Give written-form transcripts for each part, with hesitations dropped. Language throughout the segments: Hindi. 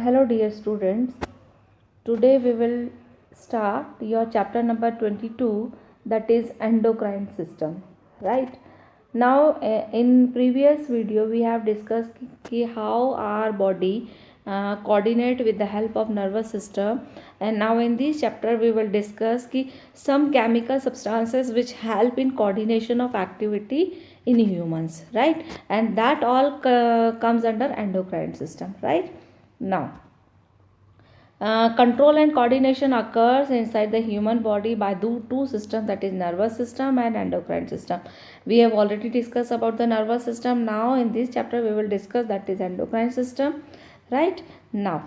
Hello dear students, today we will start your chapter number 22, that is endocrine system, right? Now in previous video we have discussed how our body coordinate with the help of nervous system, and now in this chapter we will discuss some chemical substances which help in coordination of activity in humans, right? And that all comes under endocrine system, right? Now, control and coordination occurs inside the human body by two systems, that is nervous system and endocrine system. We have already discussed about the nervous system. Now in this chapter we will discuss that is endocrine system, right? Now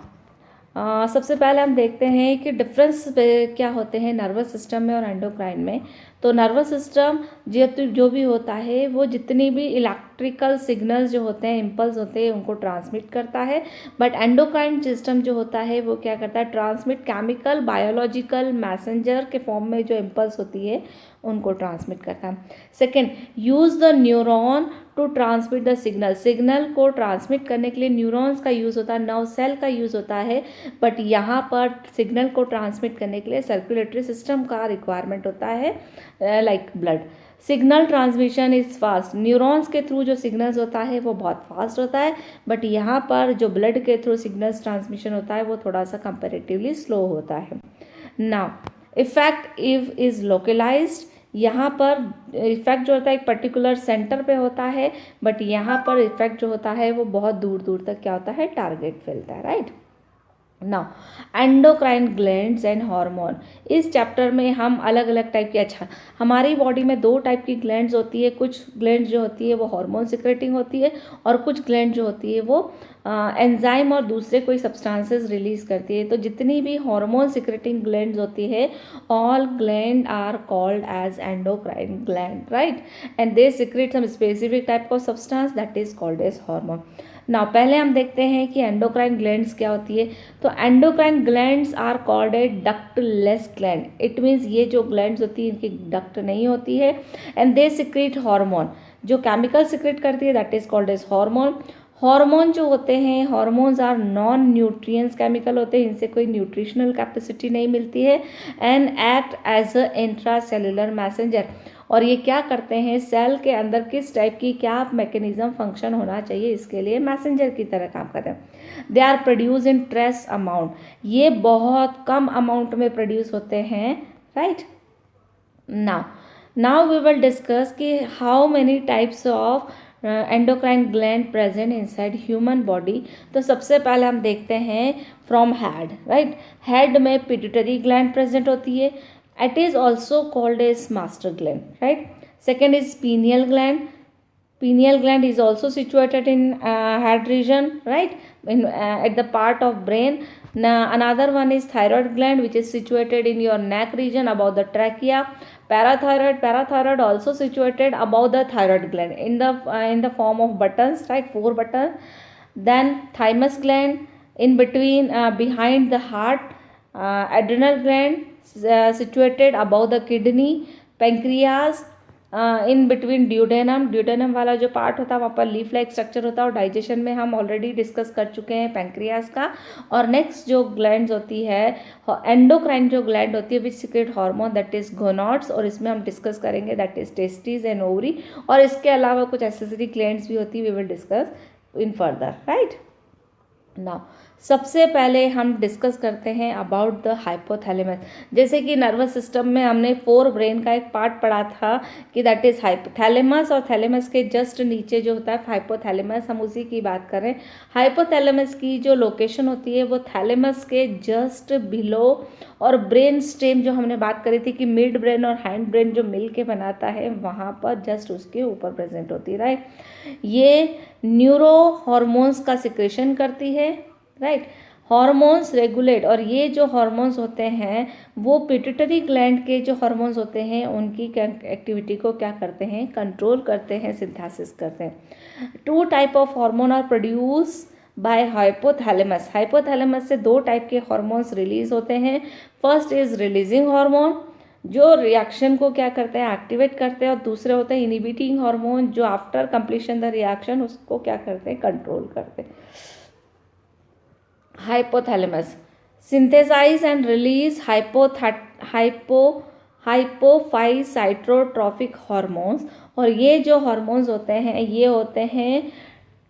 सबसे पहले हम देखते हैं कि डिफरेंस क्या होते हैं नर्वस सिस्टम में और एंडोक्राइन में. तो नर्वस सिस्टम जो भी होता है वो जितनी भी इलेक्ट्रिकल सिग्नल्स जो होते हैं, इम्पल्स होते हैं, उनको ट्रांसमिट करता है. बट एंडोक्राइन सिस्टम जो होता है वो क्या करता है, ट्रांसमिट केमिकल बायोलॉजिकल मैसेंजर के फॉर्म में जो इम्पल्स होती है उनको ट्रांसमिट करता है. Second, use the neuron to transmit the signal. Signal को ट्रांसमिट करने के लिए न्यूरॉन्स का यूज़ होता है, नर्व सेल का यूज़ होता है. बट यहाँ पर सिग्नल को ट्रांसमिट करने के लिए सर्कुलेटरी सिस्टम का रिक्वायरमेंट होता है, like blood. Signal transmission is fast. Neurons के थ्रू जो सिग्नल्स होता है वो बहुत फास्ट होता है, बट यहाँ पर जो ब्लड के थ्रू सिग्नल्स ट्रांसमिशन होता है वो थोड़ा सा कंपेरेटिवली स्लो होता है. Now effect is localized. यहाँ पर इफेक्ट जो होता है एक पर्टिकुलर सेंटर पे होता है, बट यहाँ पर इफेक्ट जो होता है वो बहुत दूर दूर तक क्या होता है, टारगेट फैलता है, right. Now endocrine glands and hormone. इस चैप्टर में हम अलग अलग टाइप के, हमारी बॉडी में दो टाइप की ग्लैंड्स होती है. कुछ ग्लैंड जो होती है वो हार्मोन सिक्रेटिंग होती है, और कुछ ग्लैंड जो होती है वो एंजाइम और दूसरे कोई सब्सटेंसेस रिलीज करती है. तो जितनी भी हार्मोन सिक्रेटिंग ग्लैंड्स होती है, all gland are called as endocrine gland, right. And they secrete some specific type of substance that is called as hormone. ना पहले हम देखते हैं कि एंडोक्राइन ग्लैंड्स क्या होती है. तो endocrine glands are called a ductless gland. It means ये जो ग्लैंड्स होती है इनकी डक्ट नहीं होती है. And they secrete hormone. जो केमिकल सिक्रेट करती है that is called as hormone. Hormone जो होते हैं, hormones are non nutrients chemical होते हैं, इनसे कोई न्यूट्रिशनल कैपेसिटी नहीं मिलती है. And act as a intracellular messenger. और ये क्या करते हैं, सेल के अंदर किस टाइप की क्या मैकेनिज्म फंक्शन होना चाहिए इसके लिए मैसेंजर की तरह काम करते हैं. They are produce in trace amount. ये बहुत कम अमाउंट में प्रोड्यूस होते हैं, right. Now we will discuss कि how many types of endocrine gland present inside human body. तो सबसे पहले हम देखते हैं फ्रॉम हेड, राइट. हेड में पिट्यूटरी ग्लैंड प्रेजेंट होती है. It is also called as master gland, right. Second is pineal gland. Pineal gland is also situated in head region, right, in at the part of brain. Now another one is thyroid gland, which is situated in your neck region above the trachea. Parathyroid also situated above the thyroid gland in the form of buttons, right, 4 buttons. Then thymus gland in between, behind the heart. Adrenal gland situated above the kidney. Pancreas in between duodenum. Duodenum वाला जो पार्ट होता है वहाँ पर लीफ लाइक स्ट्रक्चर होता है, और डाइजेशन में हम ऑलरेडी डिस्कस कर चुके हैं पैंक्रियास का. और नेक्स्ट जो ग्लैंड्स होती है, एंडोक्राइन जो ग्लैंड होती है which secrete hormone that is gonads, और इसमें हम डिस्कस करेंगे that is testis and ovary. और इसके अलावा कुछ एक्सेसरी ग्लैंड्स भी होती है, we will discuss in further, right. Now सबसे पहले हम डिस्कस करते हैं अबाउट द हाइपोथैलेमस. जैसे कि नर्वस सिस्टम में हमने 4 ब्रेन का एक पार्ट पढ़ा था कि दैट इज हाइपोथैलेमस, और थैलेमस के जस्ट नीचे जो होता है हाइपोथैलेमस, हम उसी की बात कर रहे हैं. हाइपोथैलेमस की जो लोकेशन होती है वो थैलेमस के जस्ट बिलो, और ब्रेन स्टेम जो हमने बात करी थी कि मिड ब्रेन और हैंड ब्रेन जो मिल के बनाता है वहाँ पर जस्ट उसके ऊपर प्रेजेंट होती है, राइट. ये न्यूरो हॉर्मोन्स का सिक्रेशन करती है, राइट. हार्मोन्स रेगुलेट, और ये जो हार्मोन्स होते हैं वो पिट्यूटरी ग्लैंड के जो हार्मोन्स होते हैं उनकी एक्टिविटी को क्या करते हैं, कंट्रोल करते हैं, सिंथेसिस करते हैं. 2 type of hormone are produce by hypothalamus. Hypothalamus से 2 टाइप के हार्मोन्स रिलीज होते हैं. फर्स्ट इज रिलीजिंग हार्मोन, जो रिएक्शन को क्या करते हैं, एक्टिवेट करते हैं. और दूसरे होते हैं इनिबिटिंग हार्मोन, जो आफ्टर कंप्लीशन द रिएक्शन उसको क्या करते हैं, कंट्रोल करते हैं. hypothalamus synthesize and release hypophysiotrophic hormones। और ये जो hormones होते हैं ये होते हैं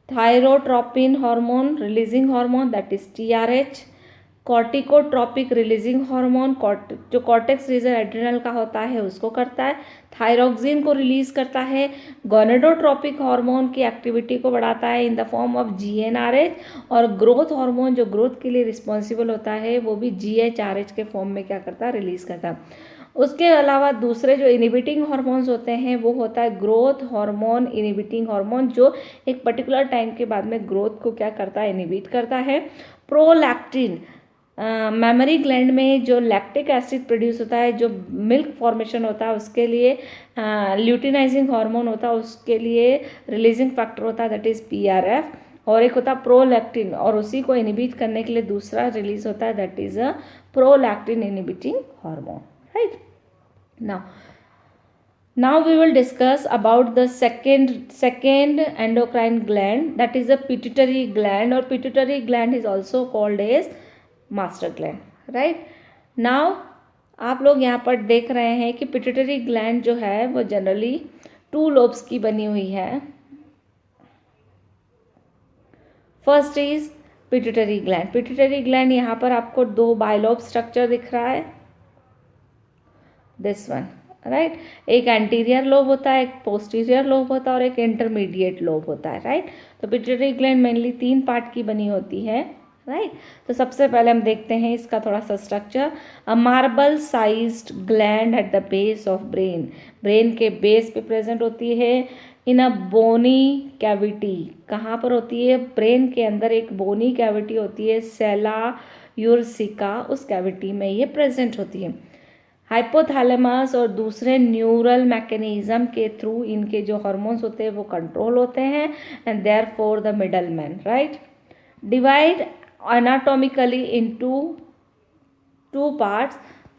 thyrotropin hormone releasing hormone that is TRH, corticotropic releasing hormone जो कॉर्टेक्स रीजन एड्रिनल का होता है उसको करता है, थायरोक्सिन को रिलीज करता है, गोनेडोट्रोपिक हार्मोन की एक्टिविटी को बढ़ाता है in the form of GnRH, और ग्रोथ हार्मोन जो ग्रोथ के लिए रिस्पॉन्सिबल होता है वो भी GHRH के फॉर्म में क्या करता है, रिलीज करता है। उसके अलावा दूसरे जो इनिबिटिंग हार्मोन्स होते हैं वो होता है ग्रोथ हार्मोन इनिबिटिंग हार्मोन, जो एक पर्टिकुलर टाइम के बाद में ग्रोथ को क्या करता है, इनिबिट करता है। प्रोलैक्टिन मेमोरी ग्लैंड में जो लैक्टिक एसिड प्रोड्यूस होता है, जो मिल्क फॉर्मेशन होता है उसके लिए ल्यूटिनाइजिंग हार्मोन होता है, उसके लिए रिलीजिंग फैक्टर होता है दैट इज PRF, और एक होता है प्रोलैक्टिन, और उसी को इनिबिट करने के लिए दूसरा रिलीज होता है that is a prolactin inhibiting hormone, right. Now we will discuss about the second endocrine gland, that is the pituitary gland, or pituitary gland is also called as master gland, right। now आप लोग यहाँ पर देख रहे हैं कि पिट्यूटरी ग्लैंड जो है वो जनरली 2 लोब्स की बनी हुई है। First is pituitary gland. Pituitary gland यहाँ पर आपको 2 बाइलोब स्ट्रक्चर दिख रहा है, दिस वन, राइट। एक एंटीरियर लोब होता है, एक पोस्टीरियर लोब होता है और एक इंटरमीडिएट लोब होता है, राइट। तो पिट्यूटरी ग्लैंड मेनली 3 पार्ट की बनी होती है, राइट। तो सबसे पहले हम देखते हैं इसका थोड़ा सा structure. A marble sized gland at the base of brain, brain के बेस पे प्रेजेंट होती है। इन अ बोनी कैविटी, कहाँ पर होती है, ब्रेन के अंदर एक बोनी कैविटी होती है, सेला यूरसिका, उस कैविटी में ये प्रेजेंट होती है। हाइपोथैलेमस और दूसरे न्यूरल मैकेनिज्म के थ्रू इनके जो हार्मोन्स होते हैं वो कंट्रोल होते हैं, and therefore the middle man, right. Divide anatomically into 2 parts.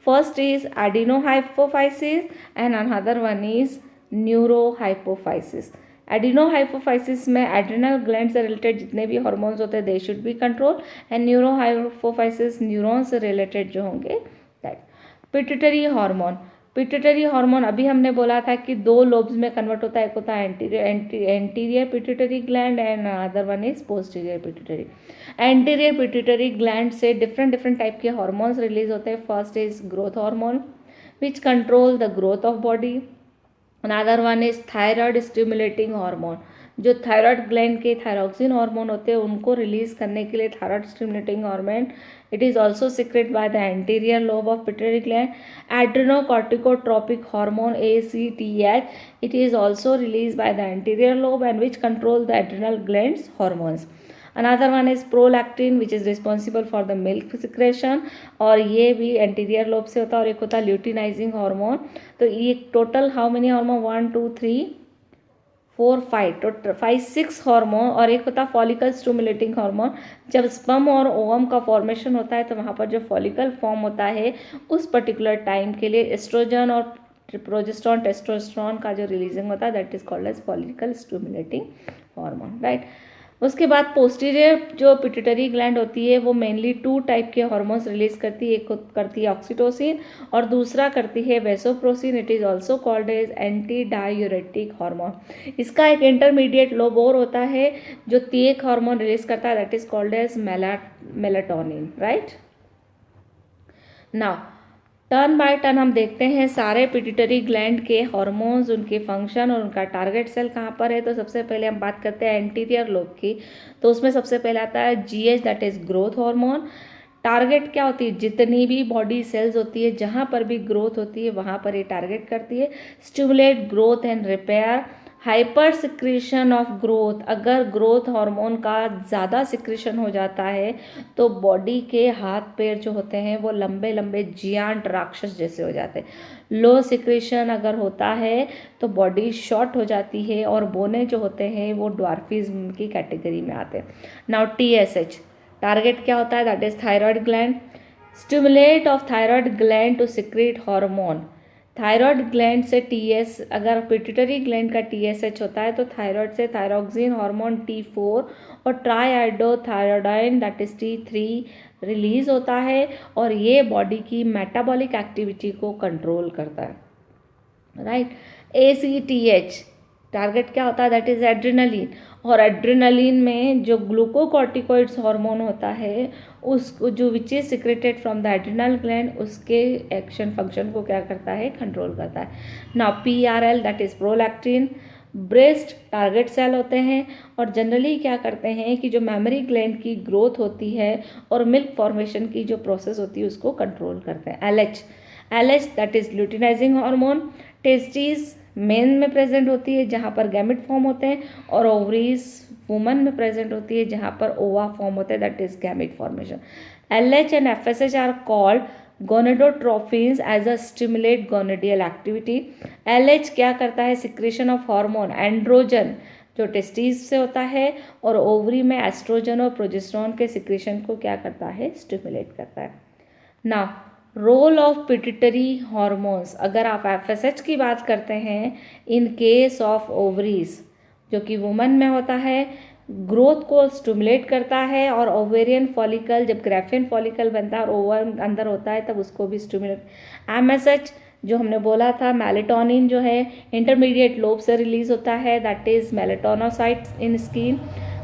First is adenohypophysis and another one is neurohypophysis. एडिनोहाइपोफाइसिस में एड्रिनल ग्लैंड से रिलेटेड जितने भी हार्मोन्स होते हैं they should be control, and neurohypophysis neuron से रिलेटेड जो होंगे that. Pituitary hormone, pituitary hormone अभी हमने बोला था कि 2 लोब्स में कन्वर्ट होता है, एक होता है anterior pituitary gland and other one is posterior pituitary. Anterior pituitary gland से डिफरेंट टाइप के हार्मोन्स रिलीज होते हैं। First is growth hormone which control the growth of body, another one is thyroid stimulating hormone, जो थायराइड ग्लैंड के थायरोक्सिन हार्मोन होते हैं उनको रिलीज करने के लिए thyroid stimulating hormone, it is also secreted by the anterior lobe of pituitary gland. Adrenocorticotropic hormone ACTH, it is also released by the anterior lobe and which control the adrenal glands hormones. Another one is prolactin which is responsible for the milk secretion, और ये भी anterior lobe से होता है, और एक होता है luteinizing hormone। तो ये total how many hormone, 1 2 3 4 5 6 hormone, और एक होता है फॉलिकल स्टिमुलेटिंग हार्मोन। जब स्पर्म और ओवम का फॉर्मेशन होता है तो वहाँ पर जो फॉलिकल फॉर्म होता है उस पर्टिकुलर टाइम के लिए एस्ट्रोजन और प्रोजेस्टेरॉन टेस्टोस्टेरोन का जो रिलीजिंग होता है that is called as follicle stimulating hormone, right. उसके बाद पोस्टीरियर जो पिट्यूटरी ग्लैंड होती है वो मेनली 2 टाइप के हार्मोन्स रिलीज करती है, एक करती है ऑक्सीटोसिन और दूसरा करती है vasopressin. It is also called as anti diuretic hormone. इसका एक इंटरमीडिएट लोब और होता है जो एक हार्मोन रिलीज करता है that is called as melatonin, right. Now turn by turn हम देखते हैं सारे पिट्यूटरी ग्लैंड के हार्मोन्स, उनके फंक्शन और उनका टारगेट सेल कहाँ पर है। तो सबसे पहले हम बात करते हैं एंटीरियर लोब की, तो उसमें सबसे पहले आता है GH that is growth hormone. Target क्या होती है, जितनी भी बॉडी सेल्स होती है जहाँ पर भी ग्रोथ होती है वहाँ पर ये टारगेट करती है। Stimulate growth and repair, hyper secretion of growth, अगर ग्रोथ हार्मोन का ज़्यादा सिक्रीशन हो जाता है तो बॉडी के हाथ पैर जो होते हैं वो लंबे लंबे जियांट राक्षस जैसे हो जाते हैं। लो सिक्रीशन अगर होता है तो बॉडी शॉर्ट हो जाती है और बोने जो होते हैं वो ड्वार्फिज्म की कैटेगरी में आते हैं। नाउ TSH टारगेट क्या होता है, that is thyroid gland. Stimulate of thyroid gland to secrete hormone, thyroid gland से टीएस, अगर पिट्यूटरी ग्लैंड का टीएसएच होता है तो थायराइड से थायरोक्सिन हार्मोन T4 और ट्राईआइडोथायरोडाइन दैट इज T3 रिलीज होता है और ये बॉडी की मेटाबॉलिक एक्टिविटी को कंट्रोल करता है, राइट। ACTH टारगेट क्या होता है, दैट इज एड्रेनलिन, और एड्रेनलिन में जो ग्लूकोकॉर्टिकॉइड्स हार्मोन होता है उसको जो which is secreted from the adrenal gland उसके एक्शन फंक्शन को क्या करता है, कंट्रोल करता है। Now PRL that is prolactin, breast target cell होते हैं और जनरली क्या करते हैं कि जो मेमोरी ग्लैंड की ग्रोथ होती है और मिल्क फॉर्मेशन की जो प्रोसेस होती है उसको कंट्रोल करते हैं। LH that is luteinizing hormone, testis main में प्रेजेंट होती है जहाँ पर गैमेट फॉर्म होते हैं और ओवरीज वुमन में प्रेजेंट होती है जहाँ पर ओवा फॉर्म होते हैं that is gamete formation. LH and FSH are called gonadotrophins as a stimulate gonadal activity. LH क्या करता है, सिक्रेशन ऑफ हार्मोन एंड्रोजन जो टेस्टिस से होता है और ओवरी में एस्ट्रोजन और प्रोजेस्टेरोन के सिक्रेशन को क्या करता है, स्टिमुलेट करता है। Now role of pituitary hormones, अगर आप FSH की बात करते हैं इन केस ऑफ ओवरीज जो कि वुमन में होता है, ग्रोथ को स्टिमुलेट करता है और ओवेरियन फॉलिकल जब ग्रेफिन फॉलिकल बनता है और ओवर अंदर होता है तब उसको भी स्टिमुलेट। MSH जो हमने बोला था मेलेटोनिन जो है इंटरमीडिएट लोब से रिलीज होता है that is melanocytes in skin,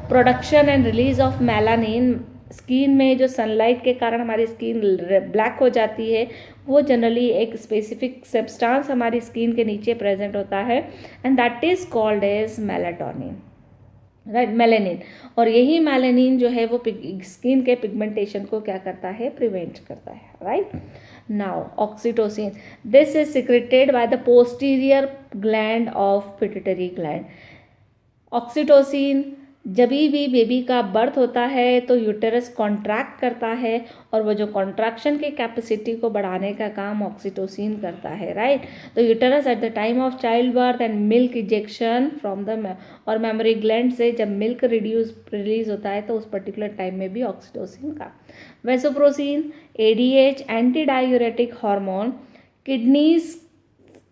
production and release of melanin, skin में जो सनलाइट के कारण हमारी स्किन ब्लैक हो जाती है वो जनरली एक स्पेसिफिक सब्सटेंस हमारी स्किन के नीचे प्रेजेंट होता है and that is called as melatonin, right, melanin. और यही मेलेनिन जो है वो स्किन के पिगमेंटेशन को क्या करता है, प्रिवेंट करता है, right. Now oxytocin, this is secreted by the posterior gland of pituitary gland. Oxytocin जब भी बेबी का बर्थ होता है तो यूटेरस कॉन्ट्रैक्ट करता है और वो जो कॉन्ट्रैक्शन की कैपेसिटी को बढ़ाने का काम ऑक्सीटोसिन करता है, राइट। तो uterus at the time of child birth and milk injection from the और मेमोरी ग्लैंड से जब मिल्क रिलीज होता है तो उस पर्टिकुलर टाइम में भी ऑक्सीटोसिन का। वेसोप्रोसिन ADH anti diuretic hormone kidneys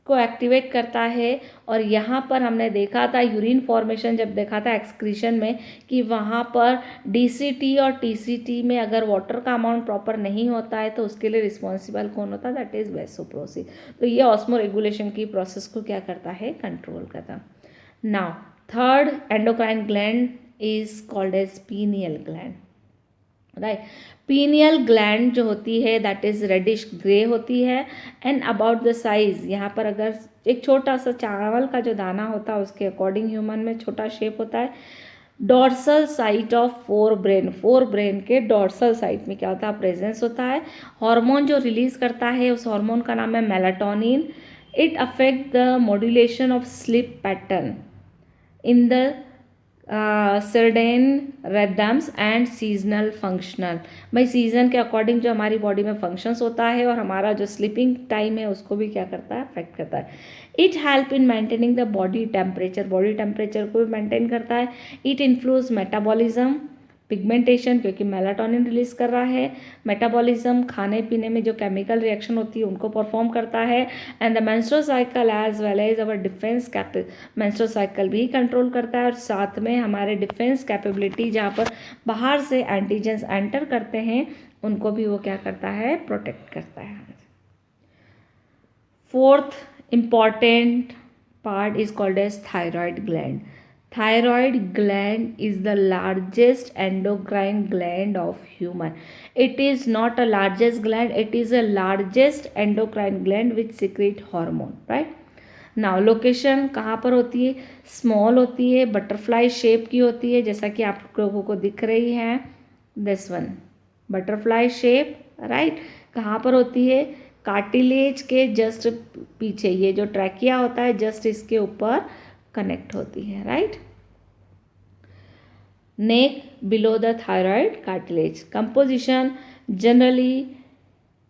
को एक्टिवेट करता है और यहाँ पर हमने देखा था यूरिन फॉर्मेशन जब देखा था एक्सक्रीशन में कि वहाँ पर DCT और TCT में अगर वाटर का अमाउंट प्रॉपर नहीं होता है तो उसके लिए रिस्पॉन्सिबल कौन होता है, दैट इज वेसोप्रोसिन। तो ये ऑस्मो रेगुलेशन की प्रोसेस को क्या करता है, कंट्रोल करता। Now third endocrine gland is called as pineal gland, right. Pineal gland जो होती है दैट इज रेडिश ग्रे होती है एंड अबाउट द साइज, यहाँ पर अगर एक छोटा सा चावल का जो दाना होता है उसके अकॉर्डिंग ह्यूमन में छोटा शेप होता है। Dorsal site of fore brain के डॉर्सल साइट में क्या होता है, प्रेजेंस होता है। हार्मोन जो रिलीज करता है उस हार्मोन का नाम है melatonin. It affect the modulation of sleep pattern in the circadian rhythms and seasonal functional, भाई सीजन के अकॉर्डिंग जो हमारी बॉडी में फंक्शंस होता है और हमारा जो स्लीपिंग टाइम है उसको भी क्या करता है, अफेक्ट करता है। It help in maintaining the body temperature को भी मेंटेन करता है। इट इन्फ्लुएंस मेटाबॉलिज्म, पिगमेंटेशन क्योंकि मेलाटोनिन रिलीज कर रहा है, मेटाबॉलिज्म खाने पीने में जो केमिकल रिएक्शन होती है उनको परफॉर्म करता है and the menstrual cycle as well as our defence menstrual cycle भी कंट्रोल करता है और साथ में हमारे डिफेंस कैपेबिलिटी जहाँ पर बाहर से एंटीजेंस एंटर करते हैं उनको भी वो क्या करता है, प्रोटेक्ट करता है। Fourth important part is called as thyroid gland. Thyroid gland is the largest endocrine gland of human. It is not a largest gland, it is a largest endocrine gland which secrete hormone, right? Now location कहाँ पर होती है, small होती है, butterfly shape की होती है जैसा कि आप लोगों को दिख रही है, this one butterfly shape, right? कहाँ पर होती है, कार्टिलेज के जस्ट पीछे, ये जो ट्रैकिया होता है जस्ट इसके ऊपर कनेक्ट होती है, right. Neck below the thyroid cartilage. Composition generally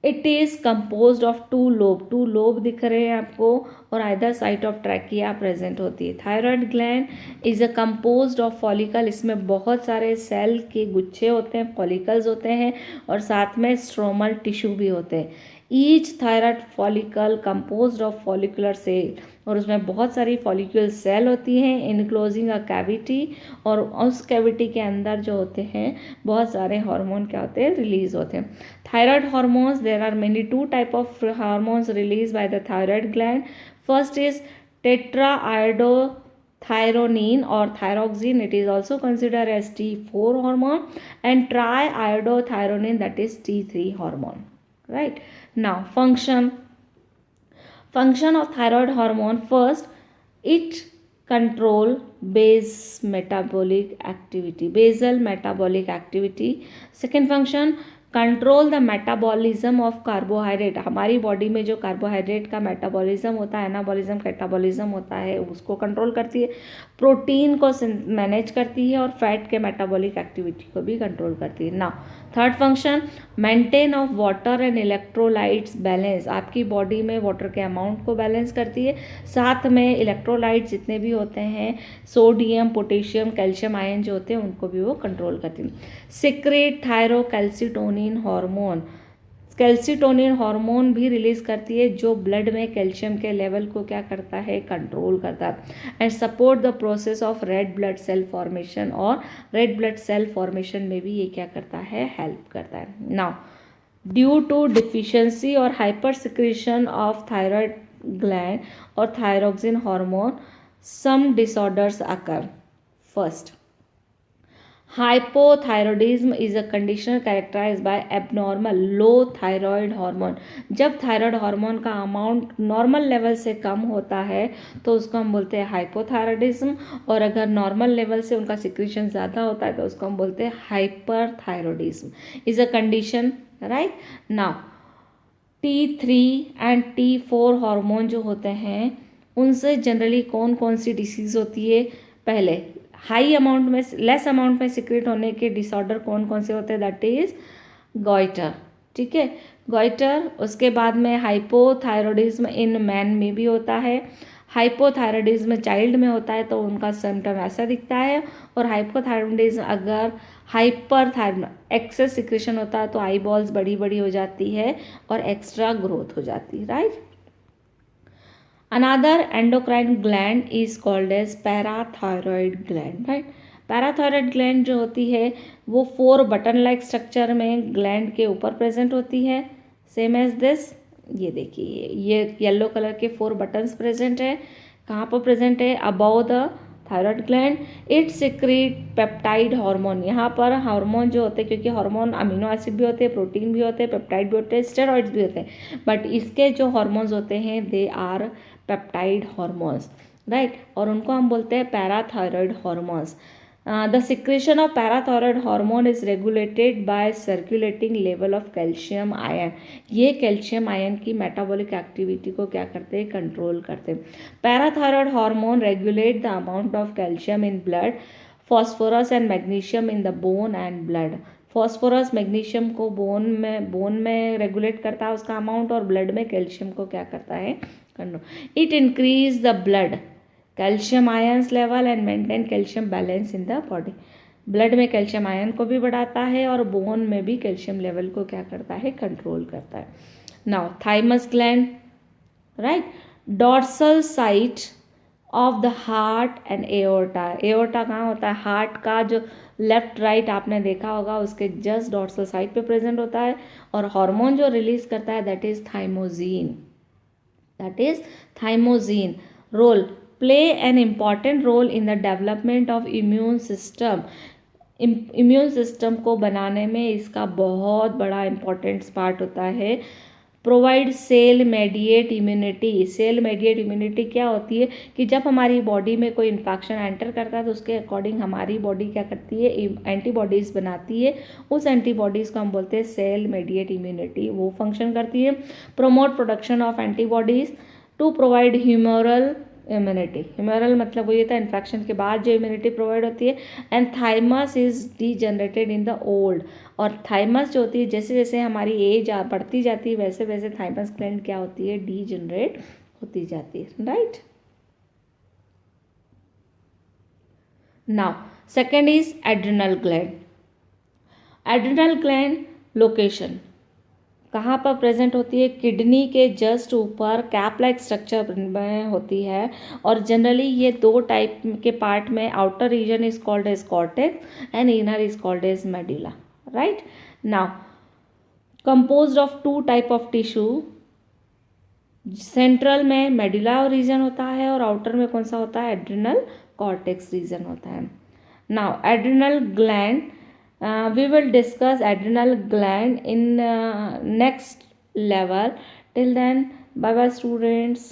it is composed of two lobe दिख रहे हैं आपको और either side of trachea present होती है। Thyroid gland is a composed of follicle, इसमें बहुत सारे सेल के गुच्छे होते हैं, फॉलिकल्स होते हैं और साथ में स्ट्रोमल टिश्यू भी होते हैं। Each thyroid follicle composed of follicular cell, और उसमें बहुत सारी फॉलिक्यूल सेल होती हैं इनक्लोजिंग अ कैविटी, और उस कैविटी के अंदर जो होते हैं बहुत सारे हार्मोन क्या होते हैं, रिलीज होते हैं. Thyroid hormones, there are many two type of hormones release by the thyroid gland. First is tetra iodothyronine or thyroxine, it is also considered as T4 hormone, and triiodothyronine, that is T3 hormone. Right. Now function of thyroid hormone. First, it control basal metabolic activity. Second function, control the metabolism of carbohydrate. हमारी बॉडी में जो कार्बोहाइड्रेट का मेटाबॉलिज्म होता है, एनाबॉलिज्म कैटाबॉलिज्म होता है, उसको कंट्रोल करती है. प्रोटीन को मैनेज करती है और फैट के मेटाबॉलिक एक्टिविटी को भी कंट्रोल करती है. Now third function, maintain of water and electrolytes balance. आपकी बॉडी में वाटर के अमाउंट को बैलेंस करती है, साथ में इलेक्ट्रोलाइट्स जितने भी होते हैं, सोडियम, पोटेशियम, कैल्शियम आयन जो होते हैं, उनको भी वो कंट्रोल करती है. Secrete thyrocalcitonin hormone. Calcitonin hormone भी रिलीज करती है जो ब्लड में कैल्शियम के लेवल को क्या करता है, कंट्रोल करता है. And support the process of red blood cell formation, और रेड ब्लड सेल फॉर्मेशन में भी ये क्या करता है, हेल्प करता है. नाउ ड्यू टू डिफिशियंसी और hyper secretion of thyroid gland और thyroxine hormone, some disorders occur. First, hypothyroidism is a condition characterised by abnormal low thyroid hormone. जब थायराइड हार्मोन का अमाउंट नॉर्मल लेवल से कम होता है तो उसको हम बोलते हैं हाइपोथायरॉयडिज्म, और अगर नॉर्मल लेवल से उनका सिक्रीशन ज़्यादा होता है तो उसको हम बोलते हैं hyperthyroidism. Is a condition, right. Now T3 and T4 hormone जो होते हैं उनसे जनरली कौन कौन सी डिसीज़ होती है. पहले हाई अमाउंट में, लेस अमाउंट में सिक्रेट होने के डिसऑर्डर कौन कौन से होते हैं, दैट इज गॉइटर. ठीक है, गॉइटर. उसके बाद में हाइपोथायरॉयडिज्म इन मैन में भी होता है. हाइपोथायरॉयडिज्म चाइल्ड में होता है तो उनका सिम्टम ऐसा दिखता है. और हाइपोथायरॉयडिज्म अगर एक्सेस सिक्रेशन होता है तो आई बॉल्स बड़ी बड़ी हो जाती है और एक्स्ट्रा ग्रोथ हो जाती है, right. Another endocrine gland is called as parathyroid gland, right. Parathyroid gland जो होती है वो 4 बटन लाइक स्ट्रक्चर में ग्लैंड के ऊपर प्रेजेंट होती है, सेम एज दिस. ये देखिए, ये येलो कलर के 4 बटन्स प्रेजेंट है. कहाँ पर प्रेजेंट है, above the thyroid gland. It secrete peptide hormone. यहाँ पर हार्मोन जो होते हैं, क्योंकि हार्मोन अमीनो एसिड भी होते हैं, प्रोटीन भी होते हैं, पेप्टाइड भी होते हैं, स्टेरॉइड्स भी होते हैं, बट इसके जो हार्मोन्स होते हैं they are peptide hormones, right. और उनको हम बोलते हैं parathyroid hormones. The secretion of parathyroid hormone is regulated by circulating level of calcium ion. ये कैल्शियम आयन की मेटाबॉलिक एक्टिविटी को क्या करते हैं, कंट्रोल करते हैं. Parathyroid hormone regulate the amount of calcium in blood, phosphorus and magnesium in the bone and blood. Phosphorus magnesium को बोन में रेगुलेट करता है उसका अमाउंट, और ब्लड में कैल्शियम को क्या करता है, control. It increase the blood calcium ions level and maintain calcium balance in the body. Blood में कैल्शियम आयन को भी बढ़ाता है और बोन में भी कैल्शियम लेवल को क्या करता है, कंट्रोल करता है. Now thymus gland, right. Dorsal site of the heart and aorta. Aorta कहाँ होता है, हार्ट का जो लेफ्ट राइट आपने देखा होगा उसके जस्ट डॉर्सल साइड पे प्रेजेंट होता है. और हार्मोन जो रिलीज करता है that is thymosin, role play an important role in the development of immune system. Immune system को बनाने में इसका बहुत बड़ा इम्पॉर्टेंट पार्ट होता है. Provide cell mediate immunity. Cell mediate immunity क्या होती है कि जब हमारी बॉडी में कोई इन्फेक्शन एंटर करता है तो उसके अकॉर्डिंग हमारी बॉडी क्या करती है, एंटीबॉडीज़ बनाती है. उस एंटीबॉडीज़ को हम बोलते हैं सेल मेडिएट इम्यूनिटी, वो फंक्शन करती है. Promote production of antibodies to provide humoral immunity. Humoral मतलब वो ये था इन्फेक्शन के बाद जो इम्यूनिटी प्रोवाइड होती है. And thymus is D generated in the old. और थाइमस जो होती है जैसे जैसे हमारी एज बढ़ती जाती है वैसे वैसे थाइमस ग्लैंड क्या होती है, डी जनरेट होती जाती है, right. Now second is adrenal gland. Adrenal gland location. कहाँ पर प्रेजेंट होती है? किडनी के जस्ट ऊपर कैप लाइक स्ट्रक्चर में होती है। और जनरली ये दो टाइप के पार्ट में, outer region is called as cortex and inner is called as medulla, right. Now composed of two type of tissue, central में मेडुला रीजन होता है और आउटर में कौन सा होता है? एड्रिनल कॉर्टेक्स रीजन होता है। Now adrenal gland, we will discuss adrenal gland in next level. Till then, bye bye students.